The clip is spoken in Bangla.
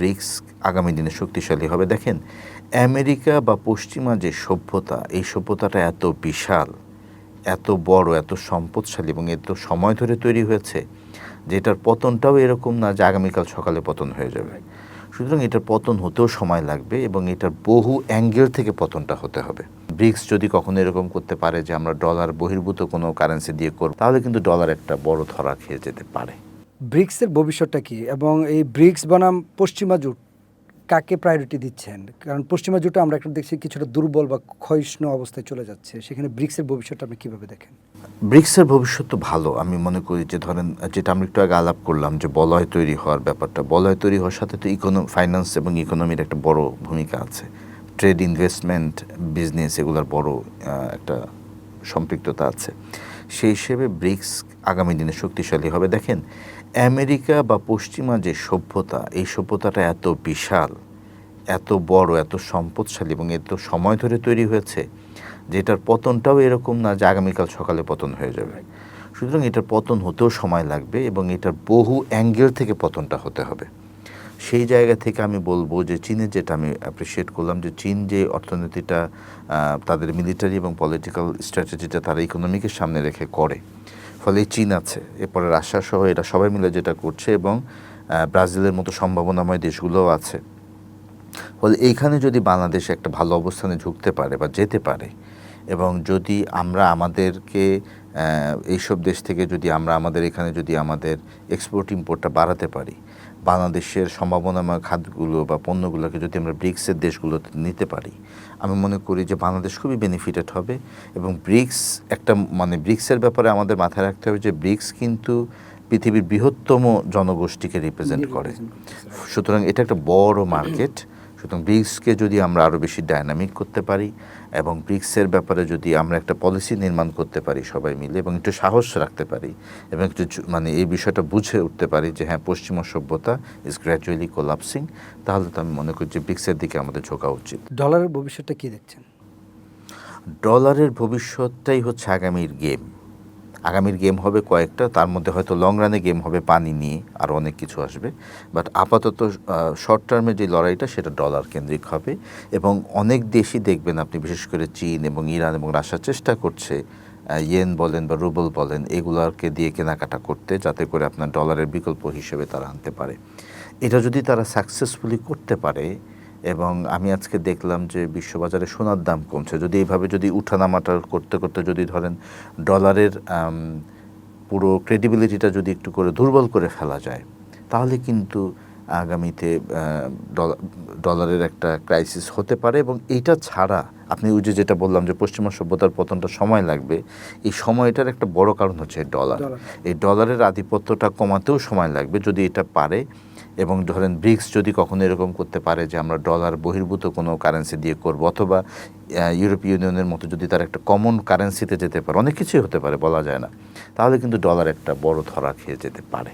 ব্রিক্স আগামী দিনে শক্তিশালী হবে। দেখেন, আমেরিকা বা পশ্চিমা যে সভ্যতা, এই সভ্যতাটা এত বিশাল, এত বড়, এত সম্পদশালী এবং এত সময় ধরে তৈরি হয়েছে যে এটার পতনটাও এরকম না যে আগামীকাল সকালে পতন হয়ে যাবে। সুতরাং এটার পতন হতেও সময় লাগবে এবং এটার বহু অ্যাঙ্গেল থেকে পতনটা হতে হবে। ব্রিক্স যদি কখনো এরকম করতে পারে যে আমরা ডলার বহির্ভূত কোনো কারেন্সি দিয়ে করব, তাহলে কিন্তু ডলার একটা বড় ধরা খেয়ে যেতে পারে। ব্রিক্সের ভবিষ্যৎটা কি, এবং এই ব্রিক্স বনাম পশ্চিমা জোট কাকে প্রায়োরিটি দিচ্ছেন? কারণ পশ্চিমা জোটে আমরা এখন দেখছি কিছুটা দুর্বল বা ক্ষয়িষ্ণু অবস্থায় চলে যাচ্ছে, সেখানে ব্রিক্সের ভবিষ্যৎটা আপনি কীভাবে দেখেন? ব্রিক্সের ভবিষ্যৎ তো ভালো। আমি মনে করি যে ধরেন, যেটা আমরা একটু আগে আলাপ করলাম যে বলয় তৈরি হওয়ার ব্যাপারটা, বলয় তৈরি হওয়ার সাথে তো ফাইন্যান্স এবং ইকোনমির একটা বড় ভূমিকা আছে। ট্রেড, ইনভেস্টমেন্ট, বিজনেস, এগুলোর বড় একটা সম্পৃক্ততা আছে। সেই হিসেবে ব্রিক্স আগামী দিনে শক্তিশালী হবে। দেখেন, আমেরিকা বা পশ্চিমা যে সভ্যতা, এই সভ্যতাটা এত বিশাল, এত বড়, এত সম্পদশালী এবং এত সময় ধরে তৈরি হয়েছে যে এটার পতনটাও এরকম না যে আগামীকাল সকালে পতন হয়ে যাবে। সুতরাং এটার পতন হতেও সময় লাগবে এবং এটার বহু অ্যাঙ্গেল থেকে পতনটা হতে হবে। সেই জায়গা থেকে আমি বলবো যে চীনের, যেটা আমি অ্যাপ্রিসিয়েট করলাম, যে চীন যে অর্থনীতিটা, তাদের মিলিটারি এবং পলিটিক্যাল স্ট্র্যাটেজিটা তারা ইকোনমিকে সামনে রেখে করে, ফলে চীন আছে, এরপরে রাশিয়া সহ এরা সবাই মিলে যেটা করছে, এবং ব্রাজিলের মতো সম্ভাবনাময় দেশগুলোও আছে। ফলে এইখানে যদি বাংলাদেশ একটা ভালো অবস্থানে ঝুঁকতে পারে বা যেতে পারে, এবং যদি আমরা আমাদেরকে এইসব দেশ থেকে যদি আমরা আমাদের এখানে যদি আমাদের এক্সপোর্ট ইম্পোর্টটা বাড়াতে পারি, বাংলাদেশের সম্ভাবনাময় খাতগুলো বা পণ্যগুলোকে যদি আমরা ব্রিক্সের দেশগুলোতে নিতে পারি, আমি মনে করি যে বাংলাদেশ খুবই বেনিফিটেড হবে। এবং ব্রিক্স একটা, মানে ব্রিক্সের ব্যাপারে আমাদের মাথায় রাখতে হবে যে ব্রিক্স কিন্তু পৃথিবীর বৃহত্তম জনগোষ্ঠীকে রিপ্রেজেন্ট করে। সুতরাং এটা একটা বড় মার্কেট। সুতরাং ব্রিক্সকে যদি আমরা আরও বেশি ডায়নামিক করতে পারি এবং ব্রিক্সের ব্যাপারে যদি আমরা একটা পলিসি নির্মাণ করতে পারি সবাই মিলে, এবং একটু সাহস রাখতে পারি এবং একটু মানে এই বিষয়টা বুঝে উঠতে পারি যে হ্যাঁ, পশ্চিমা সভ্যতা ইজ গ্র্যাজুয়ালি কোলাপসিং, তাহলে তো আমি মনে করি যে ব্রিক্সের দিকে আমাদের ঝোঁকা উচিত। ডলারের ভবিষ্যৎটা কী দেখছেন? ডলারের ভবিষ্যৎটাই হচ্ছে আগামীর গেম। আগামীর গেম হবে কয়েকটা, তার মধ্যে হয়তো লং রানে গেম হবে পানি নিয়ে, আরও অনেক কিছু আসবে। বাট আপাতত শর্ট টার্মে যে লড়াইটা, সেটা ডলার কেন্দ্রিক হবে। এবং অনেক দেশই দেখবেন আপনি, বিশেষ করে চীন এবং ইরান এবং রাশিয়া চেষ্টা করছে ইয়েন বলেন বা রুবল বলেন, এগুলোকে দিয়ে কেনাকাটা করতে, যাতে করে আপনার ডলারের বিকল্প হিসেবে তারা আনতে পারে। এটা যদি তারা সাকসেসফুলি করতে পারে, এবং আমি আজকে দেখলাম যে বিশ্ববাজারে সোনার দাম কমছে, যদি এইভাবে যদি উঠানামাটা করতে করতে যদি ধরেন ডলারের পুরো ক্রেডিবিলিটিটা যদি একটু করে দুর্বল করে ফেলা যায়, তাহলে কিন্তু আগামীতে ডলারের একটা ক্রাইসিস হতে পারে। এবং এইটা ছাড়া আপনি ওই যে যেটা বললাম যে পশ্চিমা সভ্যতার পতনটা সময় লাগবে, এই সময়টার একটা বড় কারণ হচ্ছে ডলার। এই ডলারের আধিপত্যটা কমাতেও সময় লাগবে যদি এটা পারে। এবং ধরেন ব্রিক্স যদি কখনো এরকম করতে পারে যে আমরা ডলার বহির্ভূত কোনো কারেন্সি দিয়ে করব, অথবা ইউরোপীয় ইউনিয়নের মতো যদি তার একটা কমন কারেন্সিতে যেতে পারে, অনেক কিছুই হতে পারে, বলা যায় না, তাহলে কিন্তু ডলার একটা বড় ধরা খেয়ে যেতে পারে।